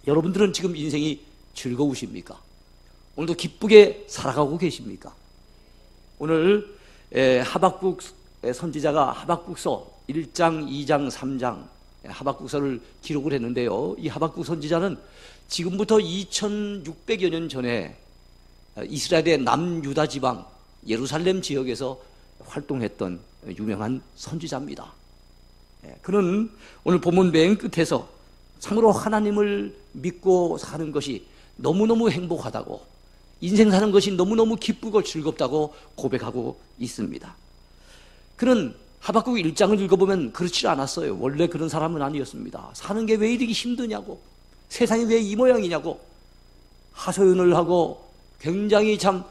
여러분들은 지금 인생이 즐거우십니까? 오늘도 기쁘게 살아가고 계십니까? 오늘 하박국 선지자가 하박국서 1장, 2장, 3장 하박국서를 기록을 했는데요, 이 하박국 선지자는 지금부터 2600여 년 전에 이스라엘의 남유다 지방 예루살렘 지역에서 활동했던 유명한 선지자입니다. 그는 오늘 본문 맨 끝에서 참으로 하나님을 믿고 사는 것이 너무너무 행복하다고, 인생 사는 것이 너무너무 기쁘고 즐겁다고 고백하고 있습니다. 그는 하박국 1장을 읽어보면 그렇지 않았어요. 원래 그런 사람은 아니었습니다. 사는 게 왜 이렇게 힘드냐고, 세상이 왜 이 모양이냐고 하소연을 하고 굉장히 참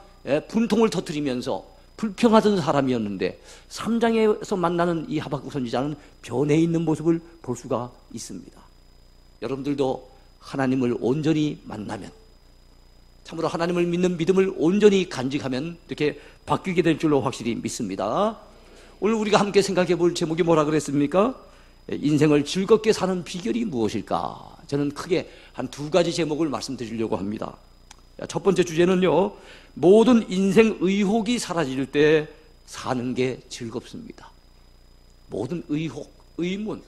분통을 터뜨리면서 불평하던 사람이었는데 3장에서 만나는 이 하박국 선지자는 변해 있는 모습을 볼 수가 있습니다. 여러분들도 하나님을 온전히 만나면, 참으로 하나님을 믿는 믿음을 온전히 간직하면 이렇게 바뀌게 될 줄로 확실히 믿습니다. 오늘 우리가 함께 생각해 볼 제목이 뭐라 그랬습니까? 인생을 즐겁게 사는 비결이 무엇일까? 저는 크게 한 두 가지 제목을 말씀드리려고 합니다. 첫 번째 주제는요, 모든 인생 의혹이 사라질 때 사는 게 즐겁습니다. 모든 의혹, 의문,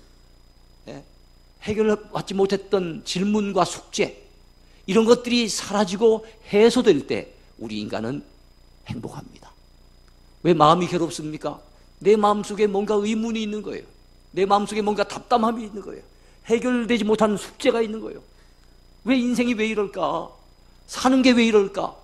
해결받지 못했던 질문과 숙제, 이런 것들이 사라지고 해소될 때 우리 인간은 행복합니다. 왜 마음이 괴롭습니까? 내 마음속에 뭔가 의문이 있는 거예요. 내 마음속에 뭔가 답답함이 있는 거예요. 해결되지 못한 숙제가 있는 거예요. 왜 인생이 왜 이럴까? 사는 게 왜 이럴까?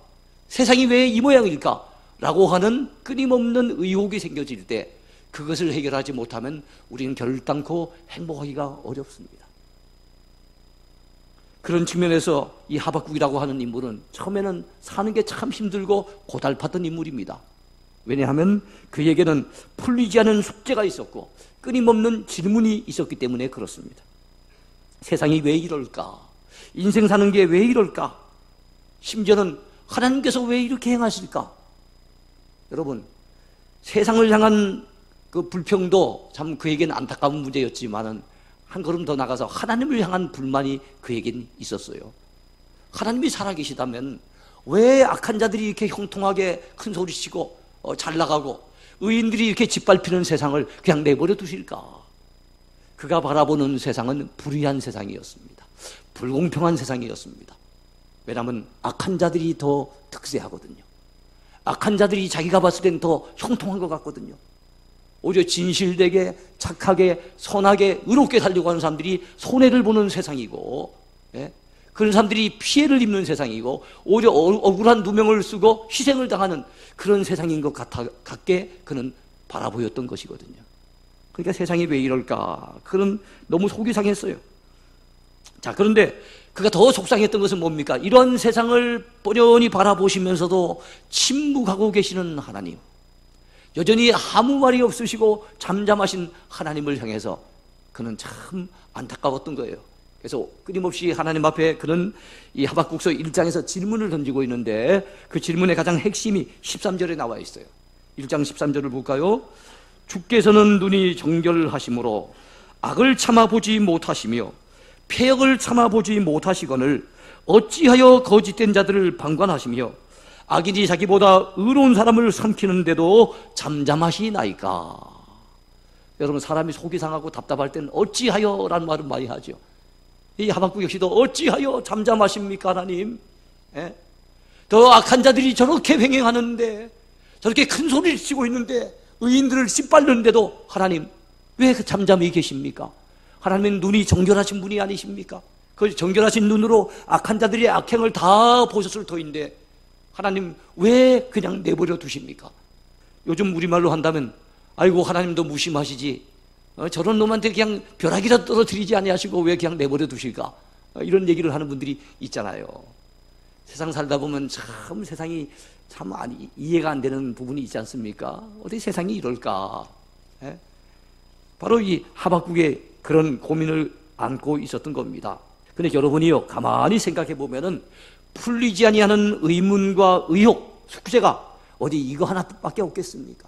세상이 왜 이 모양일까? 라고 하는 끊임없는 의혹이 생겨질 때 그것을 해결하지 못하면 우리는 결단코 행복하기가 어렵습니다. 그런 측면에서 이 하박국이라고 하는 인물은 처음에는 사는 게 참 힘들고 고달팠던 인물입니다. 왜냐하면 그에게는 풀리지 않은 숙제가 있었고 끊임없는 질문이 있었기 때문에 그렇습니다. 세상이 왜 이럴까? 인생 사는 게 왜 이럴까? 심지어는 하나님께서 왜 이렇게 행하실까? 여러분, 세상을 향한 그 불평도 참 그에게는 안타까운 문제였지만은 한 걸음 더 나가서 하나님을 향한 불만이 그에겐 있었어요. 하나님이 살아계시다면 왜 악한 자들이 이렇게 형통하게 큰 소리치고 잘 나가고 의인들이 이렇게 짓밟히는 세상을 그냥 내버려 두실까? 그가 바라보는 세상은 불의한 세상이었습니다. 불공평한 세상이었습니다. 왜냐하면 악한 자들이 더 득세하거든요. 악한 자들이 자기가 봤을 땐 더 형통한 것 같거든요. 오히려 진실되게 착하게 선하게 의롭게 살려고 하는 사람들이 손해를 보는 세상이고, 그런 사람들이 피해를 입는 세상이고, 오히려 억울한 누명을 쓰고 희생을 당하는 그런 세상인 것 같게 그는 바라보였던 것이거든요. 그러니까 세상이 왜 이럴까? 그는 너무 속이 상했어요. 자, 그런데 그가 더 속상했던 것은 뭡니까? 이런 세상을 뻔히 바라보시면서도 침묵하고 계시는 하나님, 여전히 아무 말이 없으시고 잠잠하신 하나님을 향해서 그는 참 안타까웠던 거예요. 그래서 끊임없이 하나님 앞에 그는 이 하박국서 1장에서 질문을 던지고 있는데 그 질문의 가장 핵심이 13절에 나와 있어요. 1장 13절을 볼까요? 주께서는 눈이 정결하심으로 악을 참아보지 못하시며 패역을 참아보지 못하시거늘 어찌하여 거짓된 자들을 방관하시며 악인이 자기보다 의로운 사람을 삼키는데도 잠잠하시나이까? 여러분, 사람이 속이 상하고 답답할 때는 어찌하여 라는 말을 많이 하죠. 이 하박국 역시도 어찌하여 잠잠하십니까 하나님? 더 악한 자들이 저렇게 횡행하는데, 저렇게 큰 소리를 치고 있는데, 의인들을 짓밟는데도 하나님 왜 잠잠히 계십니까? 하나님은 눈이 정결하신 분이 아니십니까? 그 정결하신 눈으로 악한 자들의 악행을 다 보셨을 터인데 하나님 왜 그냥 내버려 두십니까? 요즘 우리말로 한다면 아이고 하나님도 무심하시지, 저런 놈한테 그냥 벼락이라도 떨어뜨리지 아니하시고 왜 그냥 내버려 두실까? 이런 얘기를 하는 분들이 있잖아요. 세상 살다 보면 참 세상이 참 이해가 안 되는 부분이 있지 않습니까? 어떻게 세상이 이럴까? 바로 이 하박국의 그런 고민을 안고 있었던 겁니다. 그런데 여러분이요, 가만히 생각해 보면은 풀리지 아니하는 의문과 의혹, 숙제가 어디 이거 하나밖에 없겠습니까?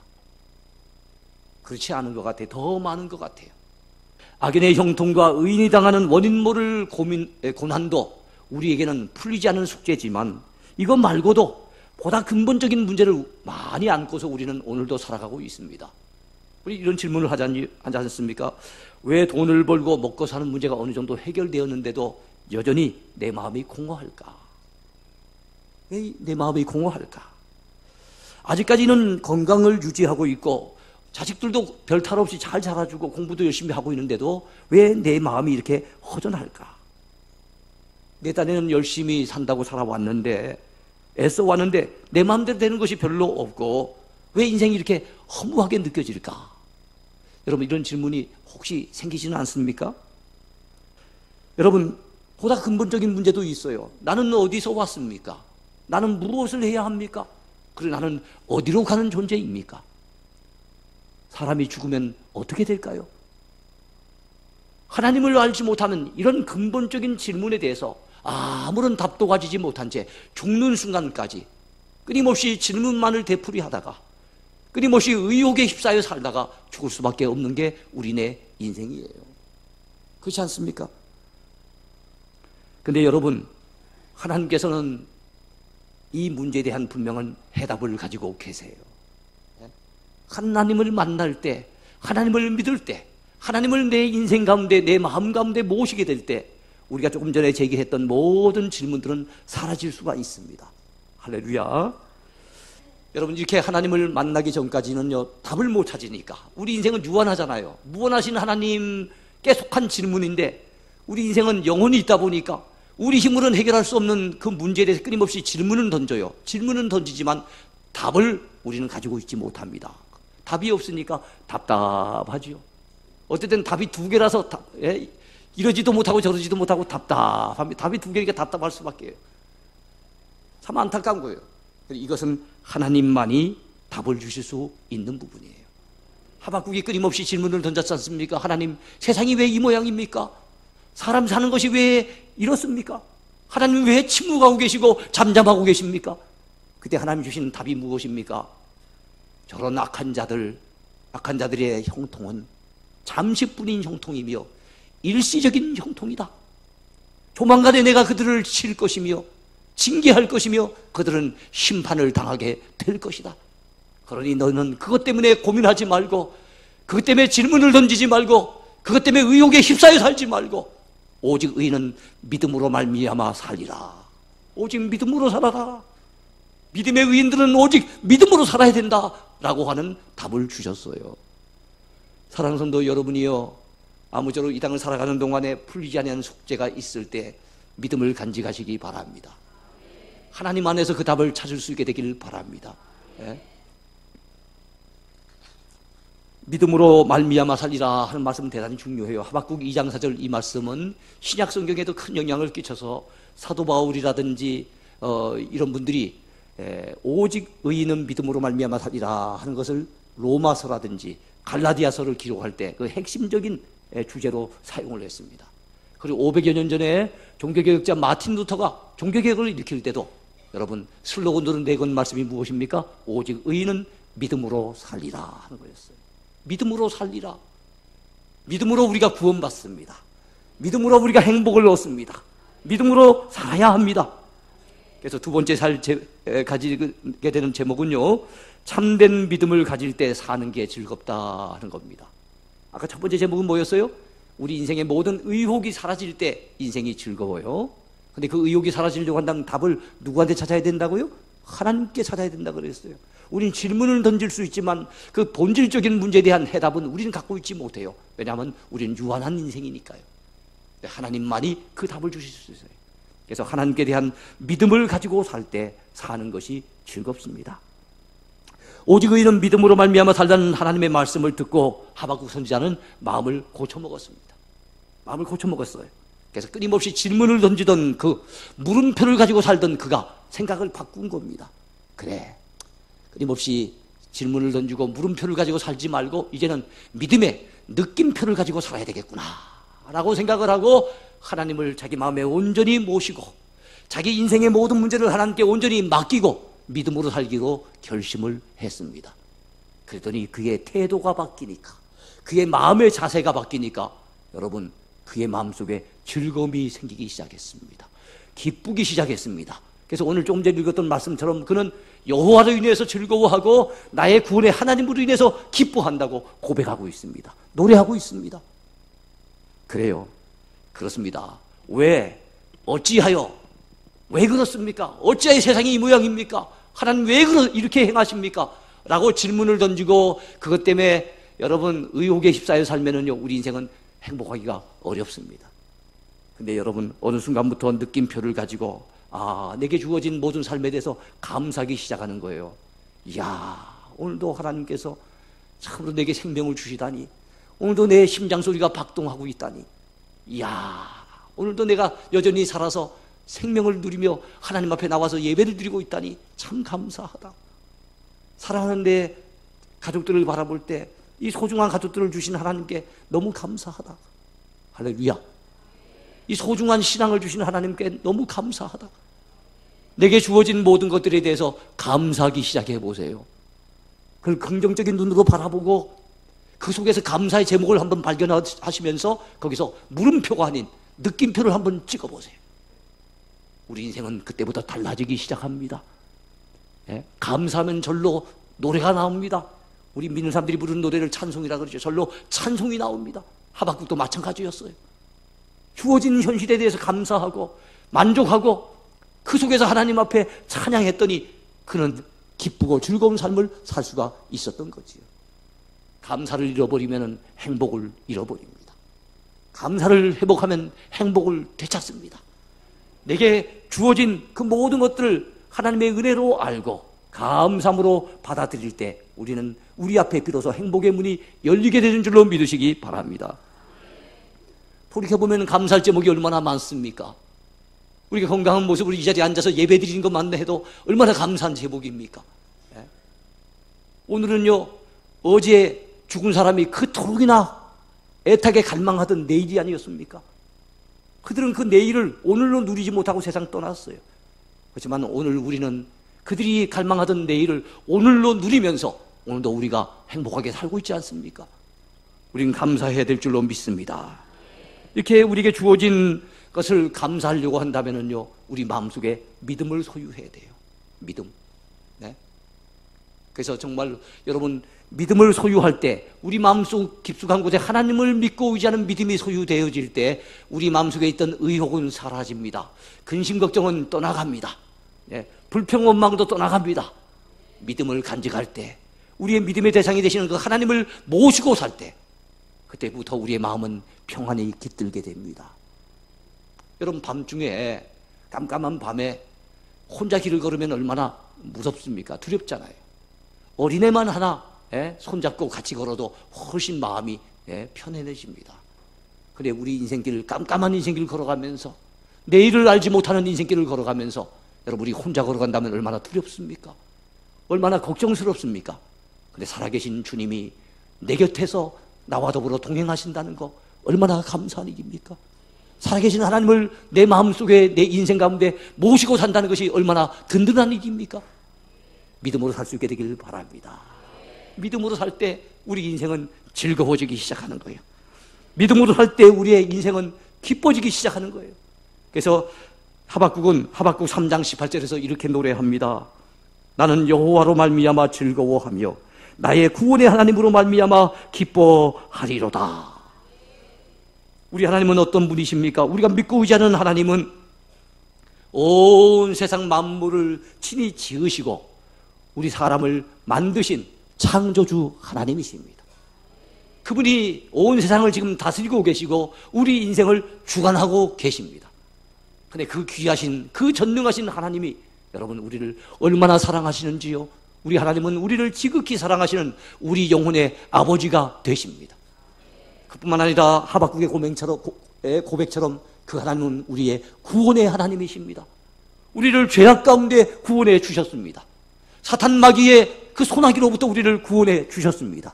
그렇지 않은 것 같아요. 더 많은 것 같아요. 악인의 형통과 의인이 당하는 원인 모를 고난도 우리에게는 풀리지 않은 숙제지만 이것 말고도 보다 근본적인 문제를 많이 안고서 우리는 오늘도 살아가고 있습니다. 우리 이런 질문을 하지 않습니까? 왜 돈을 벌고 먹고 사는 문제가 어느 정도 해결되었는데도 여전히 내 마음이 공허할까? 왜 내 마음이 공허할까? 아직까지는 건강을 유지하고 있고 자식들도 별 탈 없이 잘 자라주고 공부도 열심히 하고 있는데도 왜 내 마음이 이렇게 허전할까? 내 딴에는 열심히 산다고 살아왔는데 애써 왔는데 내 마음대로 되는 것이 별로 없고 왜 인생이 이렇게 허무하게 느껴질까? 여러분 이런 질문이 혹시 생기지는 않습니까? 여러분 보다 근본적인 문제도 있어요. 나는 어디서 왔습니까? 나는 무엇을 해야 합니까? 그리고 나는 어디로 가는 존재입니까? 사람이 죽으면 어떻게 될까요? 하나님을 알지 못하는 이런 근본적인 질문에 대해서 아무런 답도 가지지 못한 채 죽는 순간까지 끊임없이 질문만을 되풀이하다가 끊임없이 의욕에 휩싸여 살다가 죽을 수밖에 없는 게 우리네 인생이에요. 그렇지 않습니까? 근데 여러분, 하나님께서는 이 문제에 대한 분명한 해답을 가지고 계세요. 하나님을 만날 때, 하나님을 믿을 때, 하나님을 내 인생 가운데, 내 마음 가운데 모시게 될 때 우리가 조금 전에 제기했던 모든 질문들은 사라질 수가 있습니다. 할렐루야. 여러분 이렇게 하나님을 만나기 전까지는요 답을 못 찾으니까 우리 인생은 유한하잖아요. 무한하신 하나님께 속한 질문인데 우리 인생은 영혼이 있다 보니까 우리 힘으로는 해결할 수 없는 그 문제에 대해서 끊임없이 질문은 던져요. 질문은 던지지만 답을 우리는 가지고 있지 못합니다. 답이 없으니까 답답하지요. 어쨌든 답이 두 개라서 이러지도 못하고 저러지도 못하고 답답합니다. 답이 두 개니까 답답할 수밖에. 참 안타까운 거예요. 이것은 하나님만이 답을 주실 수 있는 부분이에요. 하박국이 끊임없이 질문을 던졌지 않습니까? 하나님, 세상이 왜 이 모양입니까? 사람 사는 것이 왜 이렇습니까? 하나님 왜 침묵하고 계시고 잠잠하고 계십니까? 그때 하나님 주시는 답이 무엇입니까? 저런 악한 자들의 형통은 잠시뿐인 형통이며 일시적인 형통이다. 조만간에 내가 그들을 칠 것이며 징계할 것이며 그들은 심판을 당하게 될 것이다. 그러니 너는 그것 때문에 고민하지 말고 그것 때문에 질문을 던지지 말고 그것 때문에 의욕에 휩싸여 살지 말고 오직 의인은 믿음으로 말미암아 살리라. 오직 믿음으로 살아라. 믿음의 의인들은 오직 믿음으로 살아야 된다라고 하는 답을 주셨어요. 사랑하는 성도 여러분이요, 아무쪼록 이 땅을 살아가는 동안에 풀리지 않는 숙제가 있을 때 믿음을 간직하시기 바랍니다. 하나님 안에서 그 답을 찾을 수 있게 되길 바랍니다. 예? 믿음으로 말미암아 살리라 하는 말씀은 대단히 중요해요. 하박국 2장 4절 이 말씀은 신약 성경에도 큰 영향을 끼쳐서 사도 바울이라든지 이런 분들이 오직 의인은 믿음으로 말미암아 살리라 하는 것을 로마서라든지 갈라디아서를 기록할 때 그 핵심적인 주제로 사용을 했습니다. 그리고 500여 년 전에 종교개혁자 마틴 루터가 종교개혁을 일으킬 때도 여러분 슬로건으로 내건 말씀이 무엇입니까? 오직 의인은 믿음으로 살리라 하는 거였어요. 믿음으로 살리라. 믿음으로 우리가 구원받습니다. 믿음으로 우리가 행복을 얻습니다. 믿음으로 살아야 합니다. 그래서 두 번째 가지게 되는 제목은요, 참된 믿음을 가질 때 사는 게 즐겁다 하는 겁니다. 아까 첫 번째 제목은 뭐였어요? 우리 인생의 모든 의혹이 사라질 때 인생이 즐거워요. 근데 그 의혹이 사라지려고 한다면 답을 누구한테 찾아야 된다고요? 하나님께 찾아야 된다고 그랬어요. 우린 질문을 던질 수 있지만 그 본질적인 문제에 대한 해답은 우리는 갖고 있지 못해요. 왜냐하면 우리는 유한한 인생이니까요. 하나님만이 그 답을 주실 수 있어요. 그래서 하나님께 대한 믿음을 가지고 살 때 사는 것이 즐겁습니다. 오직 의인은 믿음으로 말미암아 살다는 하나님의 말씀을 듣고 하박국 선지자는 마음을 고쳐먹었습니다. 마음을 고쳐먹었어요. 그래서 끊임없이 질문을 던지던 그 물음표를 가지고 살던 그가 생각을 바꾼 겁니다. 그래, 끊임없이 질문을 던지고 물음표를 가지고 살지 말고 이제는 믿음의 느낌표를 가지고 살아야 되겠구나 라고 생각을 하고 하나님을 자기 마음에 온전히 모시고 자기 인생의 모든 문제를 하나님께 온전히 맡기고 믿음으로 살기로 결심을 했습니다. 그랬더니 그의 태도가 바뀌니까, 그의 마음의 자세가 바뀌니까 여러분 그의 마음속에 즐거움이 생기기 시작했습니다. 기쁘기 시작했습니다. 그래서 오늘 조금 전에 읽었던 말씀처럼 그는 여호와로 인해서 즐거워하고 나의 구원의 하나님으로 인해서 기뻐한다고 고백하고 있습니다. 노래하고 있습니다. 그래요. 그렇습니다. 왜? 어찌하여? 왜 그렇습니까? 어찌하여 세상이 이 모양입니까? 하나님 왜 이렇게 행하십니까? 라고 질문을 던지고 그것 때문에 여러분 의혹에 휩싸여 살면은요, 우리 인생은 행복하기가 어렵습니다. 근데 여러분 어느 순간부터 느낌표를 가지고 내게 주어진 모든 삶에 대해서 감사하기 시작하는 거예요. 이야, 오늘도 하나님께서 참으로 내게 생명을 주시다니, 오늘도 내 심장 소리가 박동하고 있다니, 이야, 오늘도 내가 여전히 살아서 생명을 누리며 하나님 앞에 나와서 예배를 드리고 있다니 참 감사하다. 사랑하는 내 가족들을 바라볼 때 이 소중한 가족들을 주신 하나님께 너무 감사하다. 할렐루야. 이 소중한 신앙을 주신 하나님께 너무 감사하다. 내게 주어진 모든 것들에 대해서 감사하기 시작해 보세요. 그걸 긍정적인 눈으로 바라보고 그 속에서 감사의 제목을 한번 발견하시면서 거기서 물음표가 아닌 느낌표를 한번 찍어보세요. 우리 인생은 그때부터 달라지기 시작합니다. 감사하면 절로 노래가 나옵니다. 우리 믿는 사람들이 부르는 노래를 찬송이라 그러죠. 절로 찬송이 나옵니다. 하박국도 마찬가지였어요. 주어진 현실에 대해서 감사하고 만족하고 그 속에서 하나님 앞에 찬양했더니 그는 기쁘고 즐거운 삶을 살 수가 있었던 거지요. 감사를 잃어버리면 행복을 잃어버립니다. 감사를 회복하면 행복을 되찾습니다. 내게 주어진 그 모든 것들을 하나님의 은혜로 알고 감사함으로 받아들일 때 우리는 우리 앞에 비로소 행복의 문이 열리게 되는 줄로 믿으시기 바랍니다. 돌이켜보면 감사할 제목이 얼마나 많습니까? 우리가 건강한 모습으로 이 자리에 앉아서 예배 드리는 것만 해도 얼마나 감사한 제목입니까? 오늘은요, 어제 죽은 사람이 그토록이나 애타게 갈망하던 내일이 아니었습니까? 그들은 그 내일을 오늘로 누리지 못하고 세상 떠났어요. 그렇지만 오늘 우리는 그들이 갈망하던 내일을 오늘로 누리면서 오늘도 우리가 행복하게 살고 있지 않습니까? 우리는 감사해야 될 줄로 믿습니다. 이렇게 우리에게 주어진 것을 감사하려고 한다면요, 우리 마음속에 믿음을 소유해야 돼요. 믿음. 네? 그래서 정말 여러분, 믿음을 소유할 때, 우리 마음속 깊숙한 곳에 하나님을 믿고 의지하는 믿음이 소유되어질 때 우리 마음속에 있던 의혹은 사라집니다. 근심 걱정은 떠나갑니다. 불평 원망도 떠나갑니다. 믿음을 간직할 때, 우리의 믿음의 대상이 되시는 그 하나님을 모시고 살 때, 그때부터 우리의 마음은 평안히 깃들게 됩니다. 여러분, 밤중에, 깜깜한 밤에 혼자 길을 걸으면 얼마나 무섭습니까? 두렵잖아요. 어린애만 하나 손잡고 같이 걸어도 훨씬 마음이 편안해집니다. 그래, 우리 인생길, 깜깜한 인생길을 걸어가면서, 내일을 알지 못하는 인생길을 걸어가면서 여러분, 우리 혼자 걸어간다면 얼마나 두렵습니까? 얼마나 걱정스럽습니까? 근데 살아계신 주님이 내 곁에서 나와 더불어 동행하신다는 거 얼마나 감사한 일입니까? 살아계신 하나님을 내 마음속에, 내 인생 가운데 모시고 산다는 것이 얼마나 든든한 일입니까? 믿음으로 살 수 있게 되길 바랍니다. 믿음으로 살 때 우리 인생은 즐거워지기 시작하는 거예요. 믿음으로 살 때 우리의 인생은 기뻐지기 시작하는 거예요. 그래서 하박국은 하박국 3장 18절에서 이렇게 노래합니다. 나는 여호와로 말미암아 즐거워하며 나의 구원의 하나님으로 말미암아 기뻐하리로다. 우리 하나님은 어떤 분이십니까? 우리가 믿고 의지하는 하나님은 온 세상 만물을 친히 지으시고 우리 사람을 만드신 창조주 하나님이십니다. 그분이 온 세상을 지금 다스리고 계시고 우리 인생을 주관하고 계십니다. 근데 그 귀하신, 그 전능하신 하나님이 여러분 우리를 얼마나 사랑하시는지요. 우리 하나님은 우리를 지극히 사랑하시는 우리 영혼의 아버지가 되십니다. 그뿐만 아니라 하박국의 고백처럼 그 하나님은 우리의 구원의 하나님이십니다. 우리를 죄악 가운데 구원해 주셨습니다. 사탄 마귀의 그 소나기로부터 우리를 구원해 주셨습니다.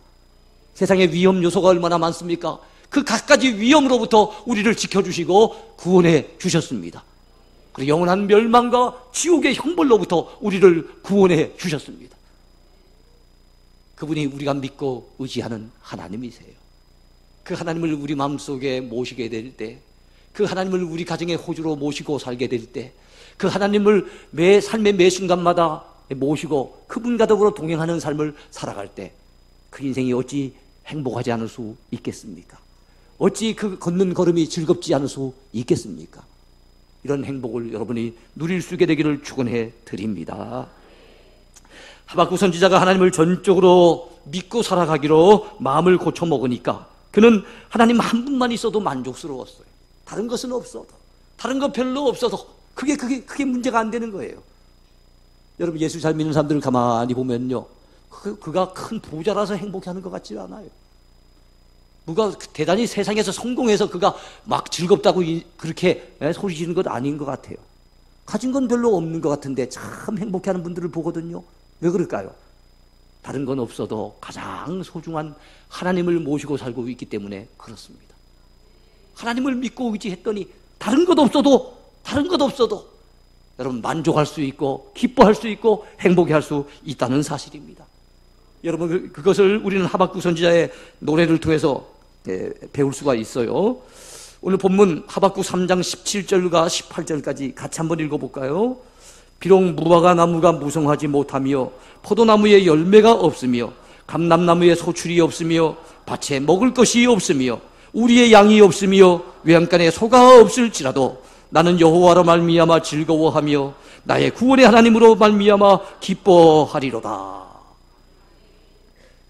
세상에 위험 요소가 얼마나 많습니까? 그 갖가지 위험으로부터 우리를 지켜주시고 구원해 주셨습니다. 그리고 영원한 멸망과 지옥의 형벌로부터 우리를 구원해 주셨습니다. 그분이 우리가 믿고 의지하는 하나님이세요. 그 하나님을 우리 마음속에 모시게 될 때 그 하나님을 우리 가정의 호주로 모시고 살게 될 때, 그 하나님을 매 삶의 매 순간마다 모시고 그분과 더불어 동행하는 삶을 살아갈 때 그 인생이 어찌 행복하지 않을 수 있겠습니까? 어찌 그 걷는 걸음이 즐겁지 않을 수 있겠습니까? 이런 행복을 여러분이 누릴 수 있게 되기를 축원해 드립니다. 하박국 선지자가 하나님을 전적으로 믿고 살아가기로 마음을 고쳐 먹으니까 그는 하나님 한 분만 있어도 만족스러웠어요. 다른 것은 없어도, 다른 것 별로 없어도 그게 문제가 안 되는 거예요. 여러분, 예수 잘 믿는 사람들을 가만히 보면요, 그가 큰 부자라서 행복해하는 것 같지 않아요. 누가 대단히 세상에서 성공해서 그가 막 즐겁다고 그렇게 소리 지르는 것 아닌 것 같아요. 가진 건 별로 없는 것 같은데 참 행복해하는 분들을 보거든요. 왜 그럴까요? 다른 건 없어도 가장 소중한 하나님을 모시고 살고 있기 때문에 그렇습니다. 하나님을 믿고 의지했더니 다른 것 없어도 여러분 만족할 수 있고 기뻐할 수 있고 행복해할 수 있다는 사실입니다. 여러분, 그것을 우리는 하박국 선지자의 노래를 통해서 배울 수가 있어요. 오늘 본문 하박국 3장 17절과 18절까지 같이 한번 읽어볼까요? 비록 무화과 나무가 무성하지 못하며 포도나무에 열매가 없으며 감람나무에 소출이 없으며 밭에 먹을 것이 없으며 우리의 양이 없으며 외양간에 소가 없을지라도 나는 여호와로 말미암아 즐거워하며 나의 구원의 하나님으로 말미암아 기뻐하리로다.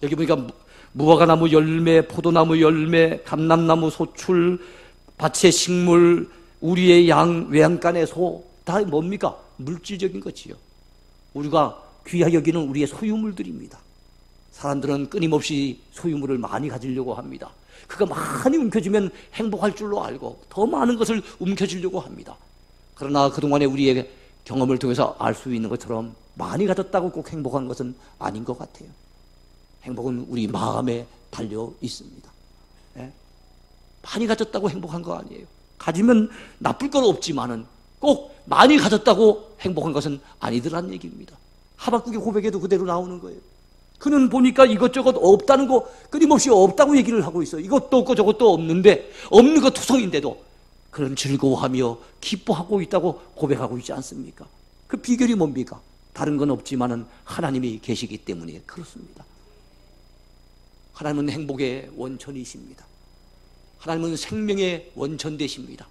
여기 보니까 무화과나무 열매, 포도나무 열매, 감람나무 소출, 밭의 식물, 우리의 양, 외양간의 소, 다 뭡니까? 물질적인 것이요. 우리가 귀하게 여기는 우리의 소유물들입니다. 사람들은 끊임없이 소유물을 많이 가지려고 합니다. 그가 많이 움켜쥐면 행복할 줄로 알고 더 많은 것을 움켜쥐려고 합니다. 그러나 그동안의 우리의 경험을 통해서 알 수 있는 것처럼 많이 가졌다고 꼭 행복한 것은 아닌 것 같아요. 행복은 우리 마음에 달려 있습니다. 많이 가졌다고 행복한 거 아니에요. 가지면 나쁠 건 없지만은 꼭 많이 가졌다고 행복한 것은 아니더란 얘기입니다. 하박국의 고백에도 그대로 나오는 거예요. 그는 보니까 이것저것 없다는 거 끊임없이 없다고 얘기를 하고 있어요. 이것도 없고 저것도 없는데, 없는 거 투성인데도 그는 즐거워하며 기뻐하고 있다고 고백하고 있지 않습니까? 그 비결이 뭡니까? 다른 건 없지만은 하나님이 계시기 때문에 그렇습니다. 하나님은 행복의 원천이십니다. 하나님은 생명의 원천 되십니다.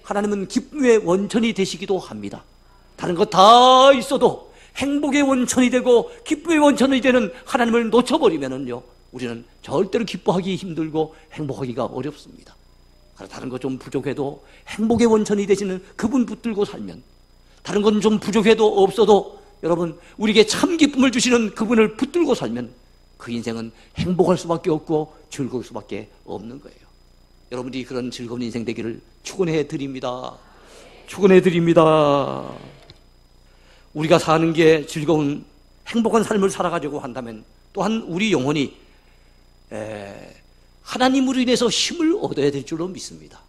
하나님은 기쁨의 원천이 되시기도 합니다. 다른 것 다 있어도 행복의 원천이 되고 기쁨의 원천이 되는 하나님을 놓쳐버리면은요, 우리는 절대로 기뻐하기 힘들고 행복하기가 어렵습니다. 다른 것 좀 부족해도 행복의 원천이 되시는 그분 붙들고 살면, 다른 건 좀 부족해도 없어도 여러분 우리에게 참 기쁨을 주시는 그분을 붙들고 살면 그 인생은 행복할 수밖에 없고 즐거울 수밖에 없는 거예요. 여러분이 그런 즐거운 인생 되기를 축원해 드립니다. 축원해 드립니다. 우리가 사는 게 즐거운 행복한 삶을 살아가려고 한다면 또한 우리 영혼이 하나님으로 인해서 힘을 얻어야 될 줄로 믿습니다.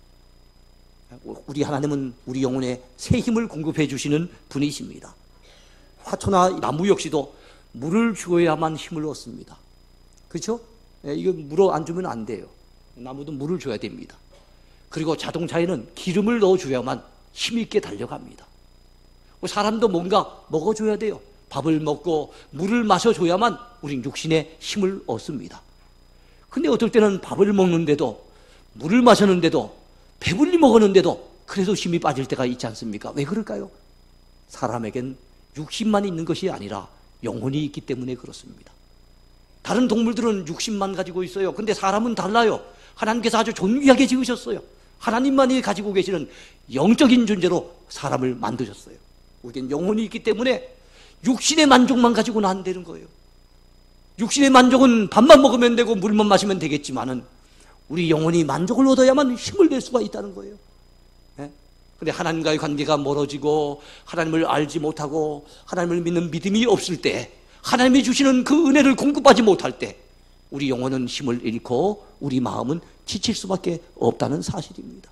우리 하나님은 우리 영혼에 새 힘을 공급해 주시는 분이십니다. 화초나 나무 역시도 물을 주어야만 힘을 얻습니다. 그렇죠? 이거 물어 안 주면 안 돼요. 나무도 물을 줘야 됩니다. 그리고 자동차에는 기름을 넣어줘야만 힘있게 달려갑니다. 사람도 뭔가 먹어줘야 돼요. 밥을 먹고 물을 마셔줘야만 우린 육신에 힘을 얻습니다. 근데 어떨 때는 밥을 먹는데도 물을 마셨는데도 배불리 먹었는데도 그래도 힘이 빠질 때가 있지 않습니까? 왜 그럴까요? 사람에겐 육신만 있는 것이 아니라 영혼이 있기 때문에 그렇습니다. 다른 동물들은 육신만 가지고 있어요. 근데 사람은 달라요. 하나님께서 아주 존귀하게 지으셨어요. 하나님만이 가지고 계시는 영적인 존재로 사람을 만드셨어요. 우리는 영혼이 있기 때문에 육신의 만족만 가지고는 안 되는 거예요. 육신의 만족은 밥만 먹으면 되고 물만 마시면 되겠지만은 우리 영혼이 만족을 얻어야만 힘을 낼 수가 있다는 거예요. 그런데 하나님과의 관계가 멀어지고 하나님을 알지 못하고 하나님을 믿는 믿음이 없을 때, 하나님이 주시는 그 은혜를 공급하지 못할 때 우리 영혼은 힘을 잃고 우리 마음은 지칠 수밖에 없다는 사실입니다.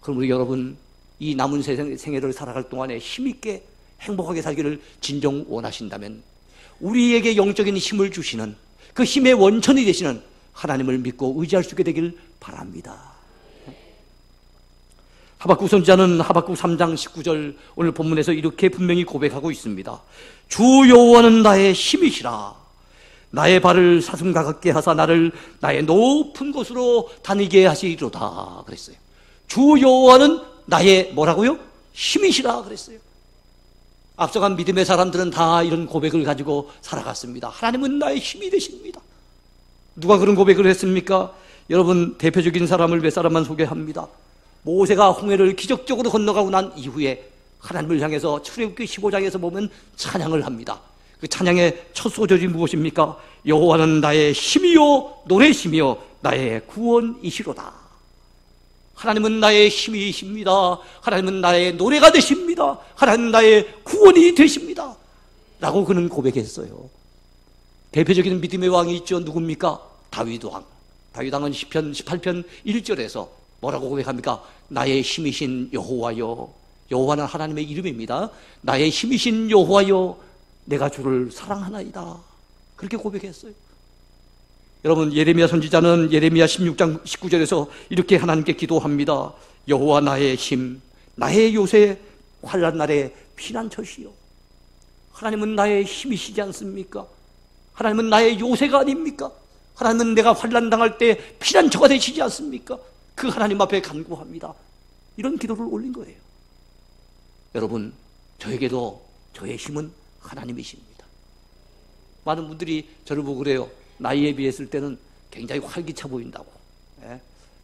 그럼 우리 여러분, 이 남은 생애를 살아갈 동안에 힘있게 행복하게 살기를 진정 원하신다면 우리에게 영적인 힘을 주시는 그 힘의 원천이 되시는 하나님을 믿고 의지할 수 있게 되길 바랍니다. 하박국 선지자는 하박국 3장 19절 오늘 본문에서 이렇게 분명히 고백하고 있습니다. 주 여호와는 나의 힘이시라. 나의 발을 사슴 가깝게 하사 나를 나의 높은 곳으로 다니게 하시리로다 그랬어요. 주 여호와는 나의 뭐라고요? 힘이시라 그랬어요. 앞서간 믿음의 사람들은 다 이런 고백을 가지고 살아갔습니다. 하나님은 나의 힘이 되십니다. 누가 그런 고백을 했습니까? 여러분, 대표적인 사람을 몇 사람만 소개합니다. 모세가 홍해를 기적적으로 건너가고 난 이후에 하나님을 향해서 출애굽기 15장에서 보면 찬양을 합니다. 그 찬양의 첫 소절이 무엇입니까? 여호와는 나의 힘이요 노래시며 나의 구원이시로다. 하나님은 나의 힘이십니다. 하나님은 나의 노래가 되십니다. 하나님은 나의 구원이 되십니다. 라고 그는 고백했어요. 대표적인 믿음의 왕이 있죠. 누굽니까? 다윗 왕. 다윗 왕은 시편 18편 1절에서 뭐라고 고백합니까? 나의 힘이신 여호와여. 여호와는 하나님의 이름입니다. 나의 힘이신 여호와여, 내가 주를 사랑하나이다. 그렇게 고백했어요. 여러분, 예레미야 선지자는 예레미야 16장 19절에서 이렇게 하나님께 기도합니다. 여호와 나의 힘, 나의 요새, 환난 날의 피난처시요. 하나님은 나의 힘이시지 않습니까? 하나님은 나의 요새가 아닙니까? 하나님은 내가 환난 당할 때 피난처가 되시지 않습니까? 그 하나님 앞에 간구합니다. 이런 기도를 올린 거예요. 여러분, 저에게도 저의 힘은 하나님이십니다. 많은 분들이 저를 보고 그래요. 나이에 비했을 때는 굉장히 활기차 보인다고,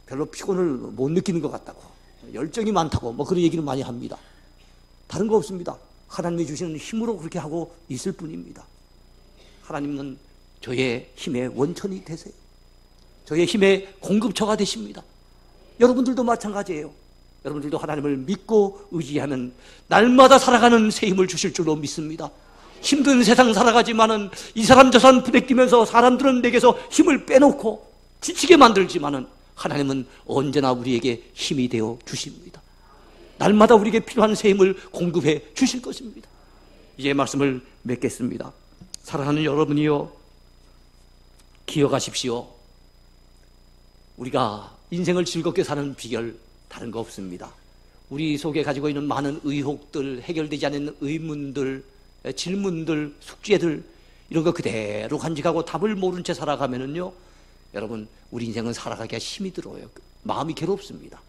별로 피곤을 못 느끼는 것 같다고, 열정이 많다고, 뭐 그런 얘기는 많이 합니다. 다른 거 없습니다. 하나님이 주시는 힘으로 그렇게 하고 있을 뿐입니다. 하나님은 저의 힘의 원천이 되세요. 저의 힘의 공급처가 되십니다. 여러분들도 마찬가지예요. 여러분들도 하나님을 믿고 의지하면 날마다 살아가는 새 힘을 주실 줄로 믿습니다. 힘든 세상 살아가지만은 이 사람 저 사람 부대끼면서 사람들은 내게서 힘을 빼놓고 지치게 만들지만은 하나님은 언제나 우리에게 힘이 되어 주십니다. 날마다 우리에게 필요한 새 힘을 공급해 주실 것입니다. 이제 말씀을 맺겠습니다. 사랑하는 여러분이요, 기억하십시오. 우리가 인생을 즐겁게 사는 비결 다른 거 없습니다. 우리 속에 가지고 있는 많은 의혹들, 해결되지 않는 의문들, 질문들, 숙제들, 이런 거 그대로 간직하고 답을 모른 채 살아가면은요, 여러분, 우리 인생은 살아가기가 힘이 들어요. 마음이 괴롭습니다.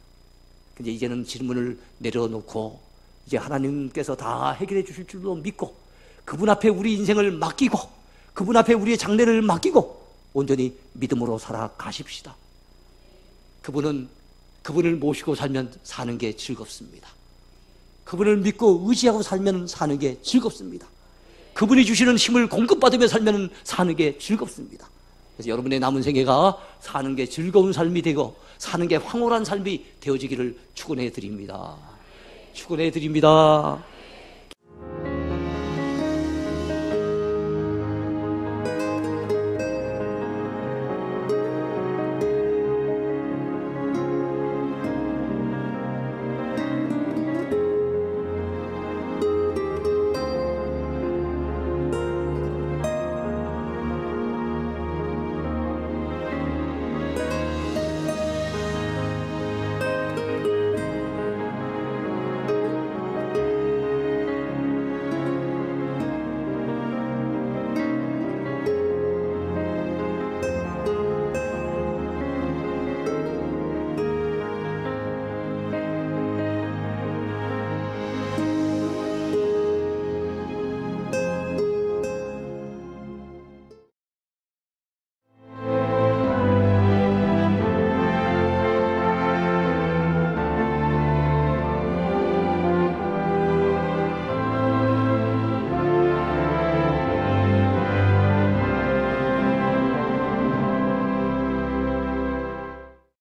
근데 이제는 질문을 내려놓고 이제 하나님께서 다 해결해 주실 줄로 믿고 그분 앞에 우리 인생을 맡기고 그분 앞에 우리의 장래를 맡기고 온전히 믿음으로 살아가십시다. 그분을 모시고 살면 사는 게 즐겁습니다. 그분을 믿고 의지하고 살면 사는 게 즐겁습니다. 그분이 주시는 힘을 공급받으며 살면 사는 게 즐겁습니다. 그래서 여러분의 남은 생애가 사는 게 즐거운 삶이 되고 사는 게 황홀한 삶이 되어지기를 축원해 드립니다. 축원해 드립니다.